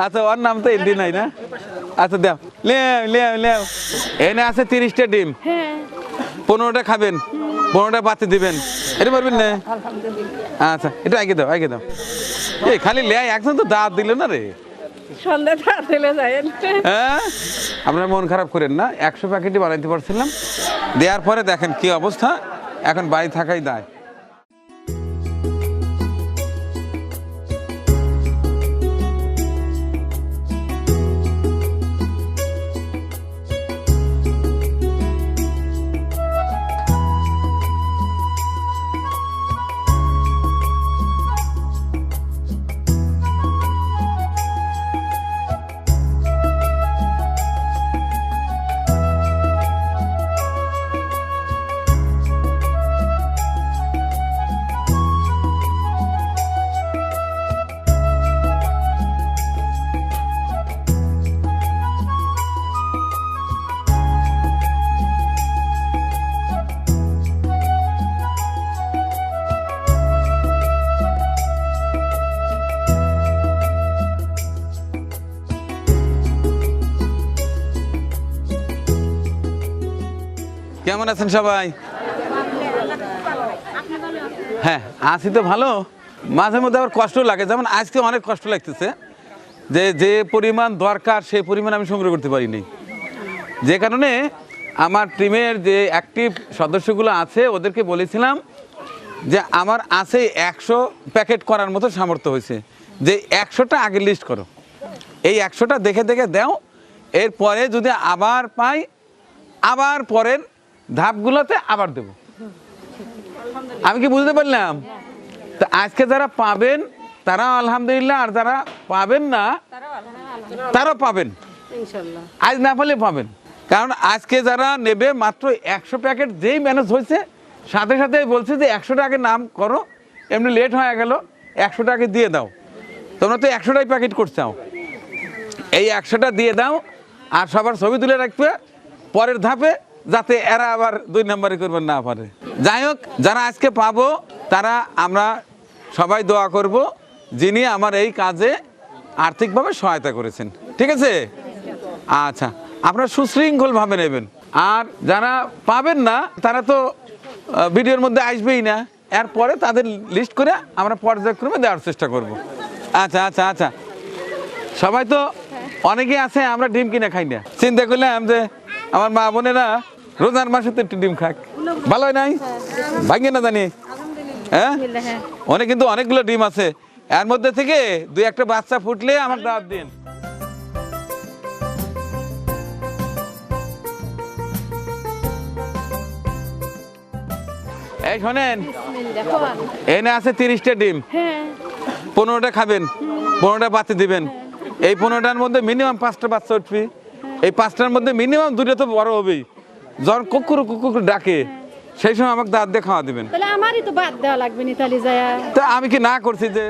আচ্ছা ওর নাম তো এলডি নাই না? আচ্ছা দাও, লেও লেও লেও। এনে আছে 30টা ডিম, 15টা খাবেন, 15টা বাতি দিবেন, এটা পারবেন না? আচ্ছা এটা আগে দাও, আগে দাও। এই খালি লে, একজন তো দাঁত দিল না রে। হ্যাঁ, আপনার মন খারাপ করেন না, 100 প্যাকেটই বানাইতে পারছিলাম, দেওয়ার পরে দেখেন কি অবস্থা, এখন বাড়ি থাকাই দায়। কেমন আছেন সবাই? হ্যাঁ আছি তো ভালো, মাঝে মধ্যে আবার কষ্ট লাগে, যেমন আজকে অনেক কষ্ট লাগতেছে যে যে পরিমাণ দরকার সেই পরিমাণ আমি সংগ্রহ করতে পারিনি, যে কারণে আমার টিমের যে অ্যাক্টিভ সদস্যগুলো আছে ওদেরকে বলেছিলাম যে আমার আছে 100 প্যাকেট করার মতো সামর্থ্য হয়েছে, যে 100টা আগে লিস্ট করো, এই 100টা দেখে দেখে দাও, এরপরে যদি আবার পাই আবার পরের ধাপগুলোতে আবার দেব। আমি কি বুঝতে পারলাম? তো আজকে যারা পাবেন তারা আলহামদুলিল্লাহ, আর যারা পাবেন না তারাও পাবেন, আজ না পেলে পাবেন। কারণ আজকে যারা নেবে মাত্র 100 প্যাকেট যেই ম্যানেজ হয়েছে সাথে সাথে বলছে যে 100টা আগে নাম করো, এমনি লেট হয়ে গেল, 100টা আগে দিয়ে দাও, তোমরা তো 100টাই প্যাকেট করছাও, এই 100টা দিয়ে দাও, আর সবার ছবি তুলে রাখবে পরের ধাপে, যাতে এরা আবার 2 নম্বরে করবেন না পারে। যাই হোক, যারা আজকে পাবো তারা আমরা সবাই দোয়া করব, যিনি আমার এই কাজে আর্থিকভাবে সহায়তা করেছেন, ঠিক আছে? আচ্ছা, আপনারা সুশৃঙ্খলভাবে নেবেন, আর যারা পাবেন না তারা তো ভিডিওর মধ্যে আসবেই না, এরপরে তাদের লিস্ট করে আমরা পর্যায়ক্রমে দেওয়ার চেষ্টা করব। আচ্ছা আচ্ছা আচ্ছা, সবাই তো অনেকে আছে আমরা ডিম কিনে খাই না, চিন্তা করলাম যে আমার মা বোনেরা রোজার মাসে তো একটু ডিম খাক, ভালো হয় নাই? ভাঙে না জানি, হ্যাঁ অনেক, কিন্তু অনেকগুলো ডিম আছে, এর মধ্যে থেকে 2-1টা বাচ্চা ফুটলে আমার দাওয়াত দিন। এই শোনেন, এনে আছে 30টা ডিম, 15টা খাবেন, 15টা বাতি দিবেন, এই 15টার মধ্যে মিনিমাম 5টা বাচ্চা উঠবে, এই 5টার মধ্যে মিনিমাম 2টা তো বড় হবেই, যখন কুকুর কুকুর ডাকে সেই সময় আমাকে দাঁত দিয়ে খাওয়া দিবেন। তাহলে আমারই তো বাদ দেওয়া লাগবে নি, তাহলে যায় তা আমি কি না করছি যে?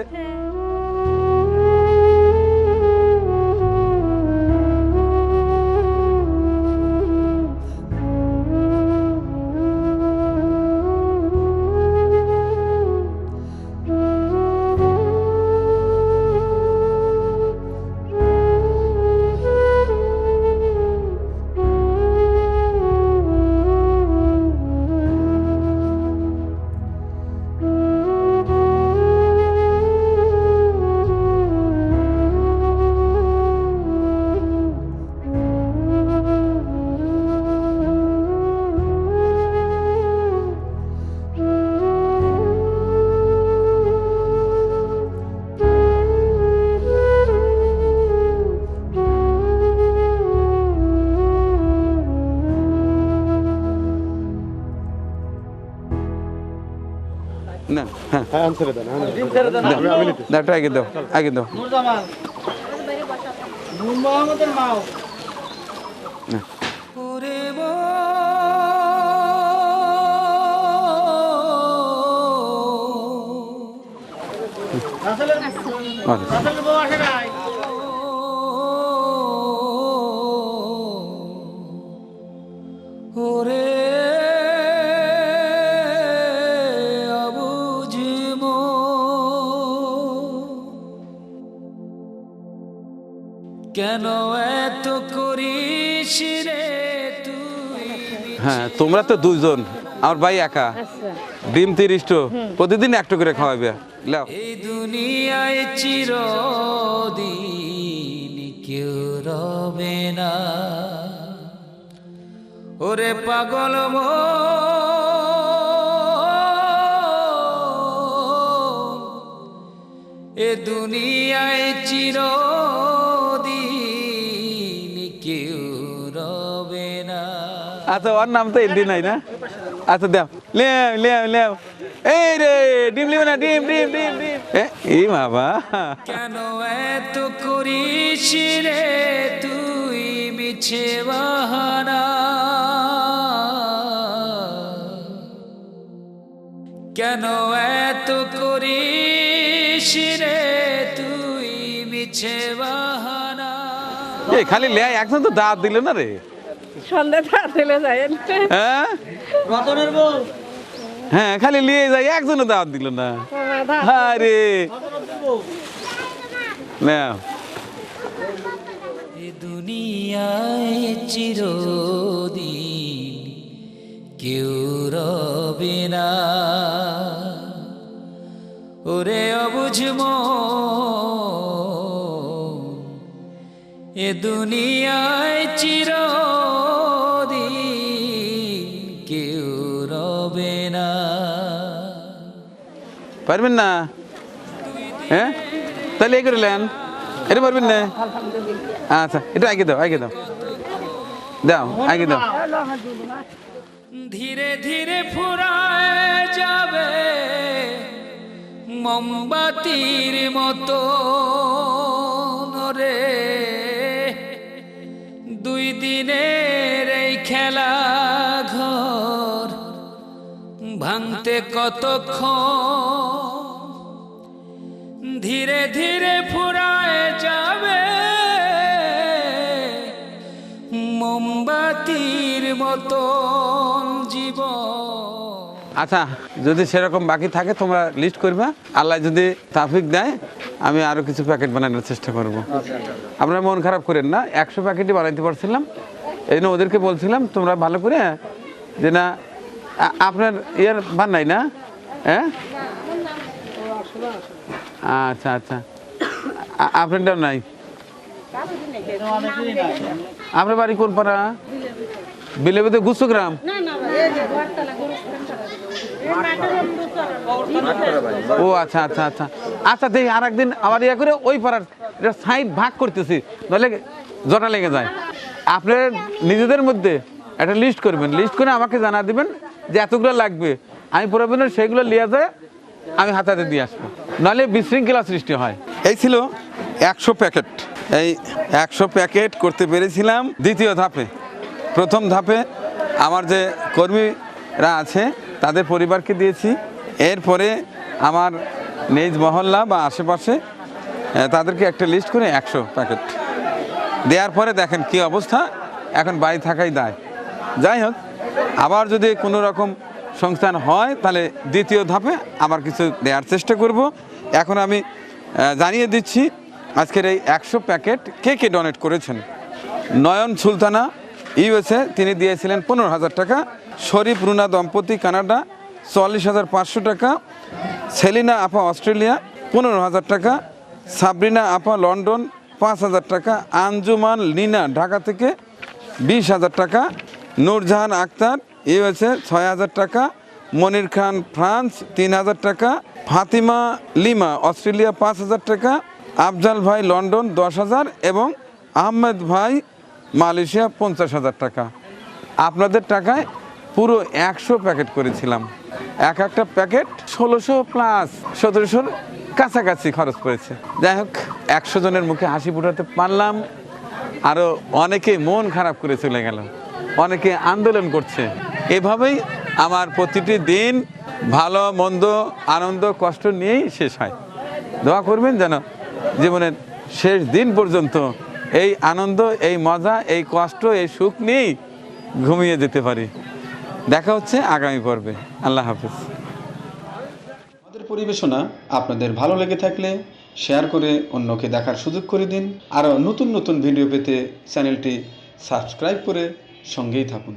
না হ্যাঁ দাও, আগে দাও, আগে দাও। কেন এত করিস রে তুই? হ্যাঁ, তোমরা তো দুইজন, আমার ভাই একা। আচ্ছা ডিম 30টো, প্রতিদিন একটা করে খাওয়াবে। লাও। এই দুনিয়ায় চিরদিন কেউ রবে না। ওরে পাগল এ দুনিয়ায় চিরদিন কেউ রবে না। আচ্ছা, ওর নাম তো এমডি নাই না? আচ্ছা দাও, লেও লেও লেও। এই রে, ডিম লিবে না? ডিম ডিম ডিম ডিম। এই বাবা, কেন এত করিস রে তুই মিছে বাহানা? কেন এত করিস রে তুই মিছে বাহানা? এই খালি লেয়, একজন তো দাঁত দিল না রে। সন্ধ্যা দিলে যায় হ্যাঁ হ্যাঁ, খালি লিয়ে যাই, একজনও দাঁত দিল না। আরে নাও। এ দুনিয়ায় চিরদিন কেউ রবে না। ওরে অবুঝ মন, এ দুনিয়ায় চিরদিন কেউ রবে না। পারবেন না? হ্যাঁ, তাহলে এই করে নেন। এটা পারবেন না? আচ্ছা, এটা আগে দাও, আগে দাও, দাও আগে দাও। ধীরে ধীরে ফুরায় যাবে মোমবাতির মতো রে। দুই দিনের এই খেলা ঘর ভাঙতে কতক্ষণ? ধীরে ধীরে ফুরায় যাবে মোমবাতির মতন জীবন। আচ্ছা, যদি সেরকম বাকি থাকে তোমরা লিস্ট করবে, আল্লাহ যদি তাফিক দেয় আমি আরো কিছু প্যাকেট বানানোর চেষ্টা করব। আপনারা মন খারাপ করেন না, 100 প্যাকেটই বানাইতে পারছিলাম, এই জন্য ওদেরকে বলছিলাম তোমরা ভালো করে, যে না আপনার ইয়ার বানাই না। হ্যাঁ, আচ্ছা আচ্ছা, আপনারটাও নাই। আপনার বাড়ি কোন পাড়া? বিলেবিতে গুচ্ছগ্রাম। ও আচ্ছা আচ্ছা আচ্ছা আচ্ছা, দেখি আর একদিন আবার ইয়া করে ওই পাড়ার সাইড ভাগ করতেছি, নাহলে জটা লেগে যায়। আপনার নিজেদের মধ্যে একটা লিস্ট করবেন, লিস্ট করে আমাকে জানা দিবেন যে এতগুলো লাগবে। আমি প্রয়োজনে সেইগুলো নিয়ে যায় আমি হাতে হাতে দিয়ে আসবো, নাহলে বিশৃঙ্খলা সৃষ্টি হয়। এই ছিল 100 প্যাকেট। এই 100 প্যাকেট করতে পেরেছিলাম দ্বিতীয় ধাপে। প্রথম ধাপে আমার যে কর্মীরা আছে তাদের পরিবারকে দিয়েছি। এরপরে আমার নিজ মহল্লা বা আশেপাশে তাদেরকে একটা লিস্ট করে 100 প্যাকেট দেওয়ার পরে দেখেন কি অবস্থা, এখন বাড়ি থাকাই দায়। যাই হোক, আবার যদি কোনো রকম সংস্থান হয় তাহলে দ্বিতীয় ধাপে আবার কিছু দেওয়ার চেষ্টা করব। এখন আমি জানিয়ে দিচ্ছি আজকের এই 100 প্যাকেট কে কে ডোনেট করেছেন। নয়ন সুলতানা ইউএসএ, তিনি দিয়েছিলেন 15,000 টাকা। শরীফ রুনা দম্পতি কানাডা 44,500 টাকা। সেলিনা আপা অস্ট্রেলিয়া 15,000 টাকা। সাবরিনা আপা লন্ডন 5,000 টাকা। আঞ্জুমান লিনা ঢাকা থেকে 20,000 টাকা। নূরজাহান আক্তার ইউএসএ 6,000 টাকা। মনির খান ফ্রান্স 3,000 টাকা। ফাতিমা লিমা অস্ট্রেলিয়া 5,000 টাকা। আফজাল ভাই লন্ডন 10,000 এবং আহমেদ ভাই মালয়েশিয়া 50,000 টাকা। আপনাদের টাকায় পুরো 100 প্যাকেট করেছিলাম। এক একটা প্যাকেট 1600 প্লাস 1700 কাছাকাছি খরচ পড়েছে। যাই হোক, 100 জনের মুখে হাসি ফুটাতে পারলাম। আরও অনেকে মন খারাপ করে চলে গেল, অনেকে আন্দোলন করছে। এভাবেই আমার প্রতিটি দিন ভালো মন্দ আনন্দ কষ্ট নিয়েই শেষ হয়। দোয়া করবেন যেন জীবনের শেষ দিন পর্যন্ত এই আনন্দ, এই মজা, এই কষ্ট, এই সুখ নিয়েই ঘুমিয়ে যেতে পারি। দেখা হচ্ছে আগামী পর্বে। আল্লাহ হাফেজ। আমাদের পরিবেশনা আপনাদের ভালো লেগে থাকলে শেয়ার করে অন্যকে দেখার সুযোগ করে দিন। আরও নতুন নতুন ভিডিও পেতে চ্যানেলটি সাবস্ক্রাইব করে সঙ্গেই থাকুন।